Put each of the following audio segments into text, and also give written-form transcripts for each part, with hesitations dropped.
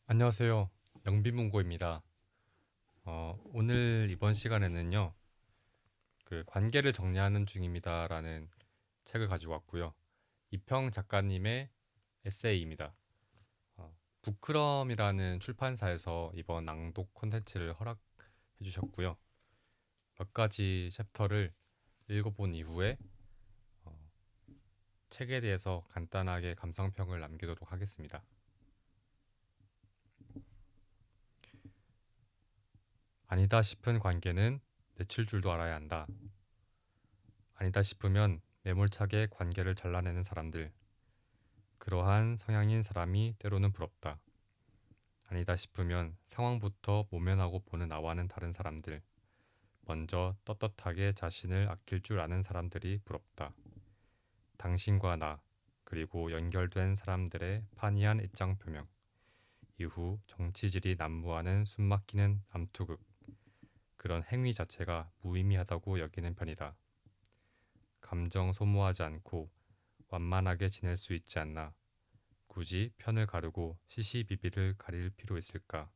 안녕하세요. 영빈문고입니다. 오늘 이번 시간에는요, 관계를 정리하는 중입니다라는 책을 가지고 왔고요. 이평 작가님의 에세이입니다. 부크럼이라는 출판사에서 이번 낭독 콘텐츠를 허락해 주셨고요. 몇 가지 챕터를 읽어본 이후에 책에 대해서 간단하게 감상평을 남기도록 하겠습니다. 아니다 싶은 관계는 맺힐 줄도 알아야 한다. 아니다 싶으면 매몰차게 관계를 잘라내는 사람들, 그러한 성향인 사람이 때로는 부럽다. 아니다 싶으면 상황부터 모면하고 보는 나와는 다른 사람들, 먼저 떳떳하게 자신을 아낄 줄 아는 사람들이 부럽다. 당신과 나, 그리고 연결된 사람들의 판이한 입장 표명, 이후 정치질이 난무하는 숨막히는 암투극, 그런 행위 자체가 무의미하다고 여기는 편이다. 감정 소모하지 않고 완만하게 지낼 수 있지 않나. 굳이 편을 가르고 시시비비를 가릴 필요 있을까?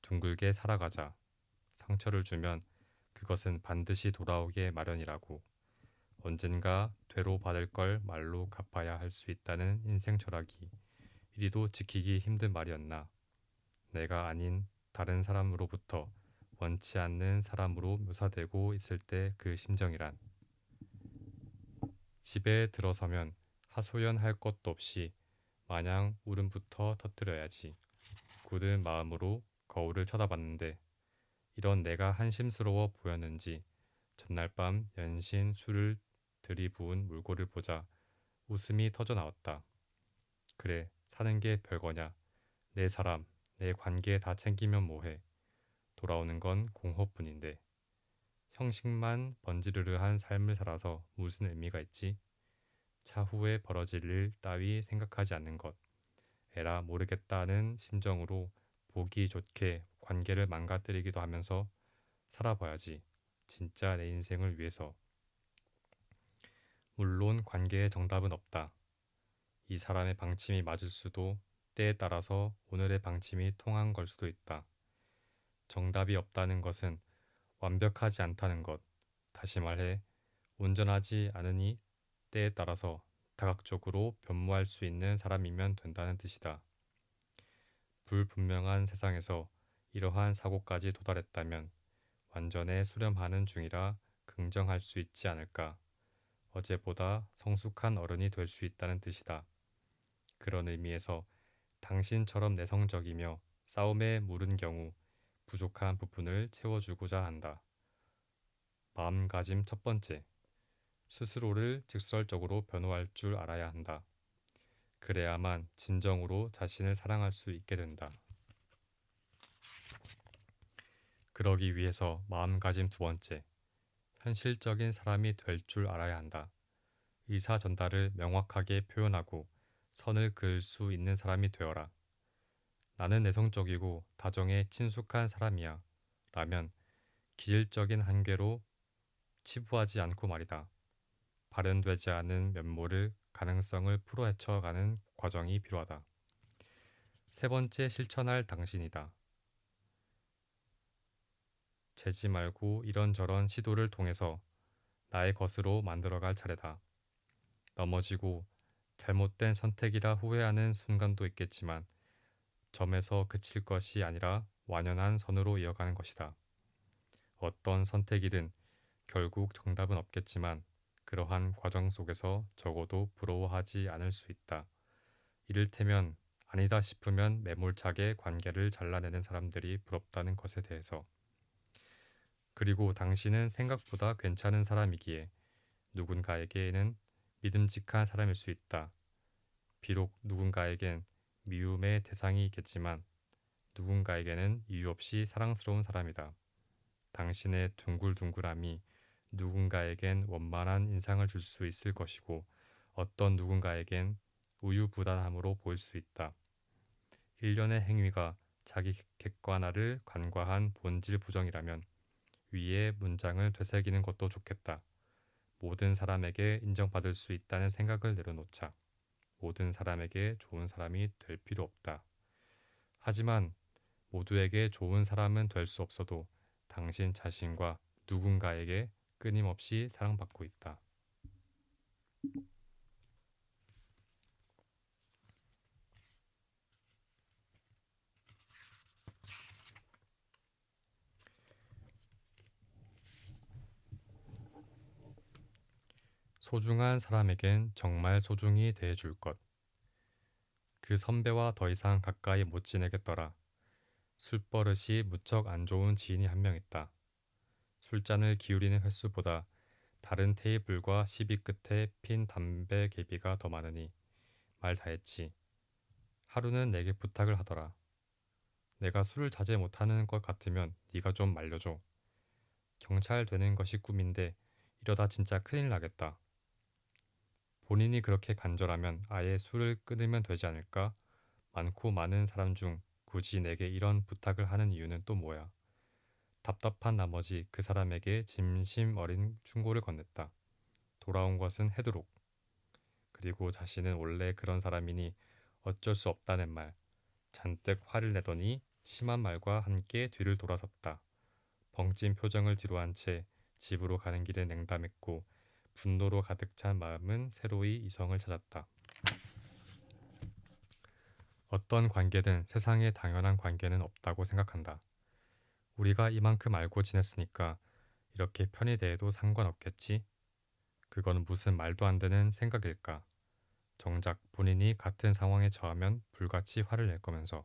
둥글게 살아가자. 상처를 주면 그것은 반드시 돌아오게 마련이라고. 언젠가 되로 받을 걸 말로 갚아야 할 수 있다는 인생 철학이 이리도 지키기 힘든 말이었나. 내가 아닌 다른 사람으로부터 원치 않는 사람으로 묘사되고 있을 때 그 심정이란. 집에 들어서면 하소연할 것도 없이 마냥 울음부터 터뜨려야지. 굳은 마음으로 거울을 쳐다봤는데 이런 내가 한심스러워 보였는지 전날 밤 연신 술을 들이부은 물고를 보자 웃음이 터져 나왔다. 그래, 사는 게 별거냐. 내 사람, 내 관계 다 챙기면 뭐해. 돌아오는 건 공허뿐인데. 형식만 번지르르한 삶을 살아서 무슨 의미가 있지? 차후에 벌어질 일 따위 생각하지 않는 것. 에라 모르겠다는 심정으로 보기 좋게 관계를 망가뜨리기도 하면서 살아봐야지. 진짜 내 인생을 위해서. 물론 관계에 정답은 없다. 이 사람의 방침이 맞을 수도 때에 따라서 오늘의 방침이 통한 걸 수도 있다. 정답이 없다는 것은 완벽하지 않다는 것. 다시 말해 온전하지 않으니 때에 따라서 다각적으로 변모할 수 있는 사람이면 된다는 뜻이다. 불분명한 세상에서 이러한 사고까지 도달했다면 완전에 수렴하는 중이라 긍정할 수 있지 않을까. 어제보다 성숙한 어른이 될 수 있다는 뜻이다. 그런 의미에서 당신처럼 내성적이며 싸움에 무른 경우 부족한 부분을 채워주고자 한다. 마음가짐 첫 번째. 스스로를 직설적으로 변호할 줄 알아야 한다. 그래야만 진정으로 자신을 사랑할 수 있게 된다. 그러기 위해서 마음가짐 두 번째. 현실적인 사람이 될 줄 알아야 한다. 의사 전달을 명확하게 표현하고 선을 그을 수 있는 사람이 되어라. 나는 내성적이고 다정에 친숙한 사람이야. 라면 기질적인 한계로 치부하지 않고 말이다. 발현되지 않은 면모를 가능성을 풀어 헤쳐가는 과정이 필요하다. 세 번째 실천할 당신이다. 재지 말고 이런저런 시도를 통해서 나의 것으로 만들어갈 차례다. 넘어지고 잘못된 선택이라 후회하는 순간도 있겠지만 점에서 그칠 것이 아니라 완연한 선으로 이어가는 것이다. 어떤 선택이든 결국 정답은 없겠지만 그러한 과정 속에서 적어도 부러워하지 않을 수 있다. 이를테면 아니다 싶으면 매몰차게 관계를 잘라내는 사람들이 부럽다는 것에 대해서. 그리고 당신은 생각보다 괜찮은 사람이기에 누군가에게는 믿음직한 사람일 수 있다. 비록 누군가에겐 미움의 대상이 있겠지만 누군가에게는 이유 없이 사랑스러운 사람이다. 당신의 둥글둥글함이 누군가에겐 원만한 인상을 줄 수 있을 것이고 어떤 누군가에겐 우유부단함으로 보일 수 있다. 일련의 행위가 자기 객관화를 간과한 본질 부정이라면 위의 문장을 되새기는 것도 좋겠다. 모든 사람에게 인정받을 수 있다는 생각을 내려놓자. 모든 사람에게 좋은 사람이 될 필요 없다. 하지만 모두에게 좋은 사람은 될 수 없어도 당신 자신과 누군가에게 끊임없이 사랑받고 있다. 소중한 사람에겐 정말 소중히 대해줄 것. 그 선배와 더 이상 가까이 못 지내겠더라. 술버릇이 무척 안 좋은 지인이 한 명 있다. 술잔을 기울이는 횟수보다 다른 테이블과 시비 끝에 핀 담배 계비가 더 많으니 말 다했지. 하루는 내게 부탁을 하더라. 내가 술을 자제 못하는 것 같으면 네가 좀 말려줘. 경찰 되는 것이 꿈인데 이러다 진짜 큰일 나겠다. 본인이 그렇게 간절하면 아예 술을 끊으면 되지 않을까? 많고 많은 사람 중 굳이 내게 이런 부탁을 하는 이유는 또 뭐야? 답답한 나머지 그 사람에게 진심 어린 충고를 건넸다. 돌아온 것은 해도록. 그리고 자신은 원래 그런 사람이니 어쩔 수 없다는 말. 잔뜩 화를 내더니 심한 말과 함께 뒤를 돌아섰다. 벙찐 표정을 뒤로한 채 집으로 가는 길에 냉담했고 분노로 가득 찬 마음은 새로이 이성을 찾았다. 어떤 관계든 세상에 당연한 관계는 없다고 생각한다. 우리가 이만큼 알고 지냈으니까 이렇게 편히 대해도 상관없겠지? 그건 무슨 말도 안 되는 생각일까? 정작 본인이 같은 상황에 처하면 불같이 화를 낼 거면서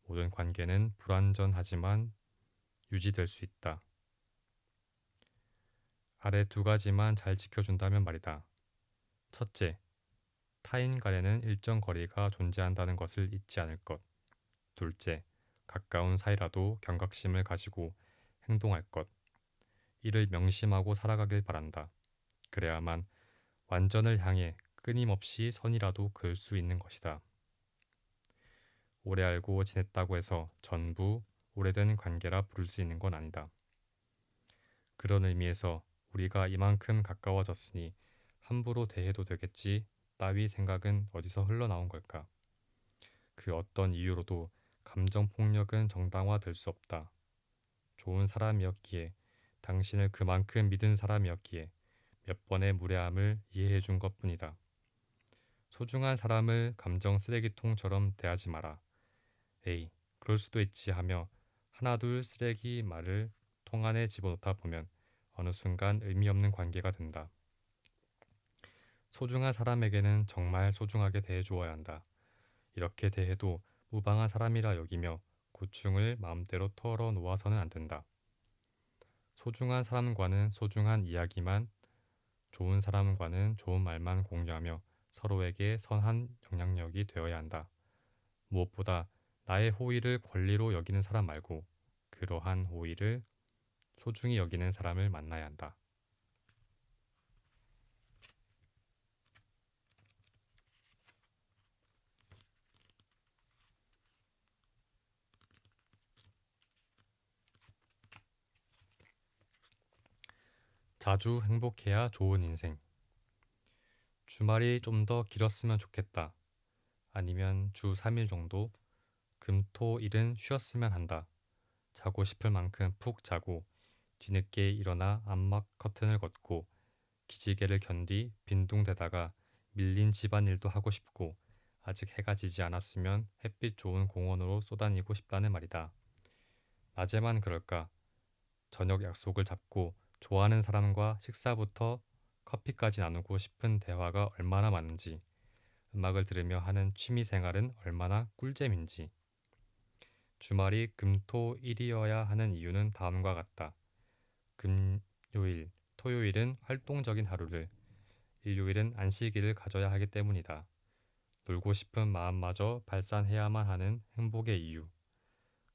모든 관계는 불완전하지만 유지될 수 있다. 아래 두 가지만 잘 지켜준다면 말이다. 첫째, 타인 간에는 일정 거리가 존재한다는 것을 잊지 않을 것. 둘째, 가까운 사이라도 경각심을 가지고 행동할 것. 이를 명심하고 살아가길 바란다. 그래야만 완전을 향해 끊임없이 선이라도 그을 수 있는 것이다. 오래 알고 지냈다고 해서 전부 오래된 관계라 부를 수 있는 건 아니다. 그런 의미에서 우리가 이만큼 가까워졌으니 함부로 대해도 되겠지 따위 생각은 어디서 흘러나온 걸까? 그 어떤 이유로도 감정폭력은 정당화될 수 없다. 좋은 사람이었기에 당신을 그만큼 믿은 사람이었기에 몇 번의 무례함을 이해해 준 것뿐이다. 소중한 사람을 감정 쓰레기통처럼 대하지 마라. 에이, 그럴 수도 있지 하며 하나둘 쓰레기 말을 통 안에 집어넣다 보면 어느 순간 의미 없는 관계가 된다. 소중한 사람에게는 정말 소중하게 대해 주어야 한다. 이렇게 대해도 무방한 사람이라 여기며 고충을 마음대로 털어놓아서는 안 된다. 소중한 사람과는 소중한 이야기만, 좋은 사람과는 좋은 말만 공유하며 서로에게 선한 영향력이 되어야 한다. 무엇보다 나의 호의를 권리로 여기는 사람 말고 그러한 호의를 소중히 여기는 사람을 만나야 한다. 자주 행복해야 좋은 인생. 주말이 좀 더 길었으면 좋겠다. 아니면 주 3일 정도 금, 토, 일은 쉬었으면 한다. 자고 싶을 만큼 푹 자고 뒤늦게 일어나 암막 커튼을 걷고 기지개를 견디 빈둥대다가 밀린 집안일도 하고 싶고 아직 해가 지지 않았으면 햇빛 좋은 공원으로 쏘다니고 싶다는 말이다. 낮에만 그럴까? 저녁 약속을 잡고 좋아하는 사람과 식사부터 커피까지 나누고 싶은 대화가 얼마나 많은지, 음악을 들으며 하는 취미 생활은 얼마나 꿀잼인지. 주말이 금토일이어야 하는 이유는 다음과 같다. 금요일, 토요일은 활동적인 하루를, 일요일은 안식일을 가져야 하기 때문이다. 놀고 싶은 마음마저 발산해야만 하는 행복의 이유.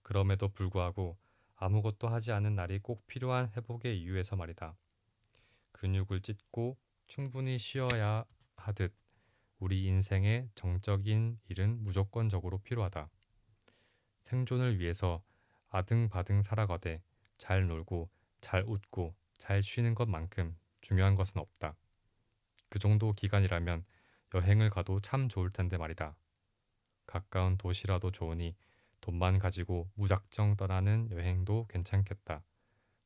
그럼에도 불구하고 아무것도 하지 않은 날이 꼭 필요한 회복의 이유에서 말이다. 근육을 찢고 충분히 쉬어야 하듯 우리 인생의 정적인 일은 무조건적으로 필요하다. 생존을 위해서 아등바등 살아가되 잘 놀고 잘 웃고 잘 쉬는 것만큼 중요한 것은 없다. 그 정도 기간이라면 여행을 가도 참 좋을 텐데 말이다. 가까운 도시라도 좋으니 돈만 가지고 무작정 떠나는 여행도 괜찮겠다.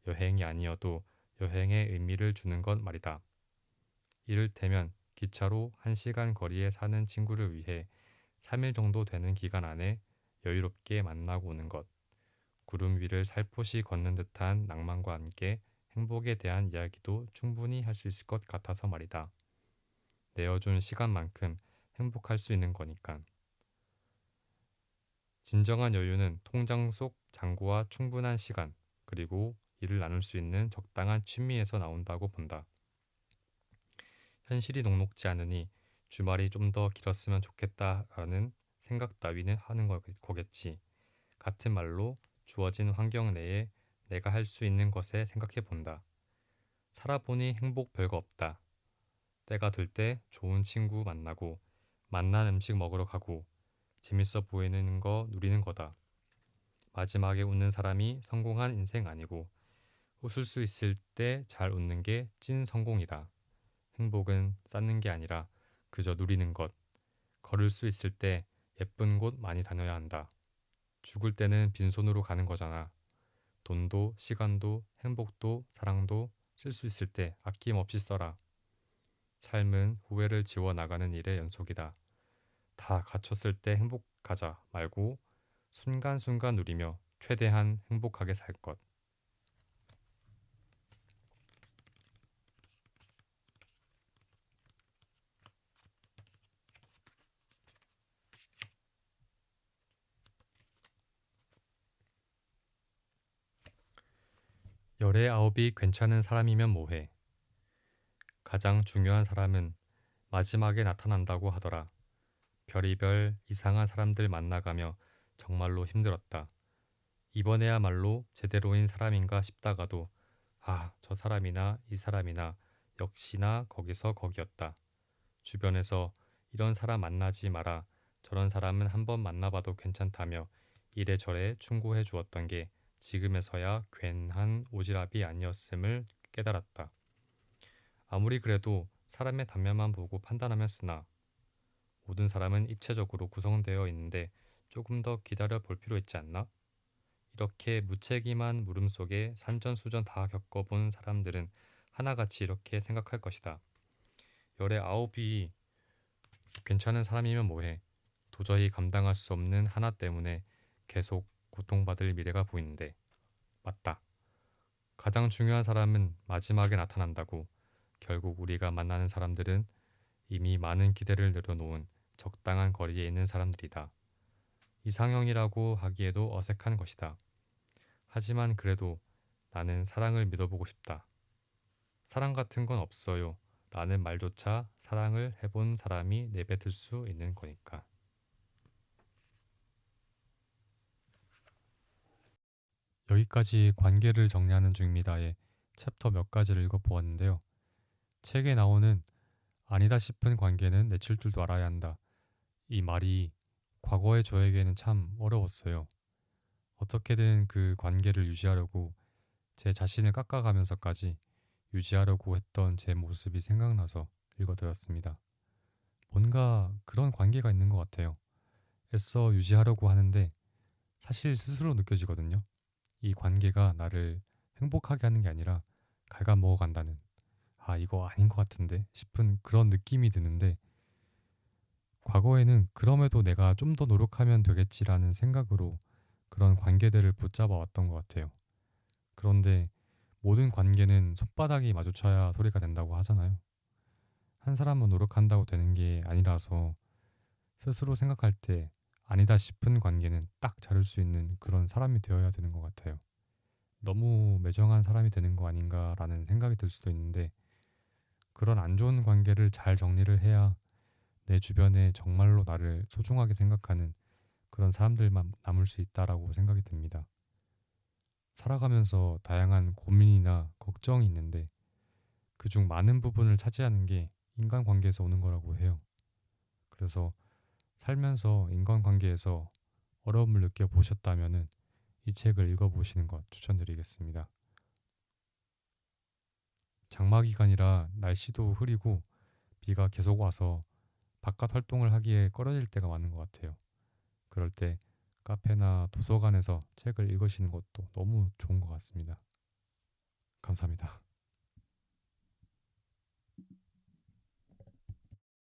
여행이 아니어도 여행의 의미를 주는 것 말이다. 이를테면 기차로 1시간 거리에 사는 친구를 위해 3일 정도 되는 기간 안에 여유롭게 만나고 오는 것. 구름 위를 살포시 걷는 듯한 낭만과 함께 행복에 대한 이야기도 충분히 할 수 있을 것 같아서 말이다. 내어준 시간만큼 행복할 수 있는 거니까. 진정한 여유는 통장 속 잔고와 충분한 시간, 그리고 이를 나눌 수 있는 적당한 취미에서 나온다고 본다. 현실이 녹록지 않으니 주말이 좀 더 길었으면 좋겠다라는 생각 따위는 하는 거겠지. 같은 말로 주어진 환경 내에 내가 할 수 있는 것에 생각해 본다. 살아보니 행복 별거 없다. 때가 될 때 좋은 친구 만나고 맛난 음식 먹으러 가고 재밌어 보이는 거 누리는 거다. 마지막에 웃는 사람이 성공한 인생 아니고 웃을 수 있을 때 잘 웃는 게 찐 성공이다. 행복은 쌓는 게 아니라 그저 누리는 것. 걸을 수 있을 때 예쁜 곳 많이 다녀야 한다. 죽을 때는 빈손으로 가는 거잖아. 돈도 시간도 행복도 사랑도 쓸 수 있을 때 아낌없이 써라. 삶은 후회를 지워 나가는 일의 연속이다. 다 갖췄을 때 행복하자 말고 순간순간 누리며 최대한 행복하게 살 것. 열의 아홉이 괜찮은 사람이면 뭐해. 가장 중요한 사람은 마지막에 나타난다고 하더라. 별의별 이상한 사람들 만나가며 정말로 힘들었다. 이번에야말로 제대로인 사람인가 싶다가도 저 사람이나 이 사람이나 역시나 거기서 거기였다. 주변에서 이런 사람 만나지 마라. 저런 사람은 한번 만나봐도 괜찮다며 이래저래 충고해 주었던 게 지금에서야 괜한 오지랖이 아니었음을 깨달았다. 아무리 그래도 사람의 단면만 보고 판단하면 쓰나 모든 사람은 입체적으로 구성되어 있는데 조금 더 기다려 볼 필요 있지 않나? 이렇게 무책임한 물음 속에 산전수전 다 겪어본 사람들은 하나같이 이렇게 생각할 것이다. 열의 아홉이 괜찮은 사람이면 뭐해. 도저히 감당할 수 없는 하나 때문에 계속 고통받을 미래가 보이는데. 맞다. 가장 중요한 사람은 마지막에 나타난다고. 결국 우리가 만나는 사람들은 이미 많은 기대를 내려놓은 적당한 거리에 있는 사람들이다. 이상형이라고 하기에도 어색한 것이다. 하지만 그래도 나는 사랑을 믿어보고 싶다. 사랑 같은 건 없어요. 라는 말조차 사랑을 해본 사람이 내뱉을 수 있는 거니까. 여기까지 관계를 정리하는 중입니다의 챕터 몇 가지를 읽어보았는데요. 책에 나오는 아니다 싶은 관계는 내칠 줄도 알아야 한다. 이 말이 과거의 저에게는 참 어려웠어요. 어떻게든 그 관계를 유지하려고 제 자신을 깎아가면서까지 유지하려고 했던 제 모습이 생각나서 읽어드렸습니다. 뭔가 그런 관계가 있는 것 같아요. 애써 유지하려고 하는데 사실 스스로 느껴지거든요. 이 관계가 나를 행복하게 하는 게 아니라 갉아먹어 간다는, 이거 아닌 것 같은데 싶은 그런 느낌이 드는데, 과거에는 그럼에도 내가 좀 더 노력하면 되겠지라는 생각으로 그런 관계들을 붙잡아 왔던 것 같아요. 그런데 모든 관계는 손바닥이 마주쳐야 소리가 된다고 하잖아요. 한 사람은 노력한다고 되는 게 아니라서 스스로 생각할 때 아니다 싶은 관계는 딱 자를 수 있는 그런 사람이 되어야 되는 것 같아요. 너무 매정한 사람이 되는 거 아닌가라는 생각이 들 수도 있는데, 그런 안 좋은 관계를 잘 정리를 해야 내 주변에 정말로 나를 소중하게 생각하는 그런 사람들만 남을 수 있다라고 생각이 듭니다. 살아가면서 다양한 고민이나 걱정이 있는데 그중 많은 부분을 차지하는 게 인간관계에서 오는 거라고 해요. 그래서 살면서 인간관계에서 어려움을 느껴보셨다면 이 책을 읽어보시는 것 추천드리겠습니다. 장마 기간이라 날씨도 흐리고 비가 계속 와서 바깥 활동을 하기에 꺼려질 때가 많은 것 같아요. 그럴 때 카페나 도서관에서 책을 읽으시는 것도 너무 좋은 것 같습니다. 감사합니다.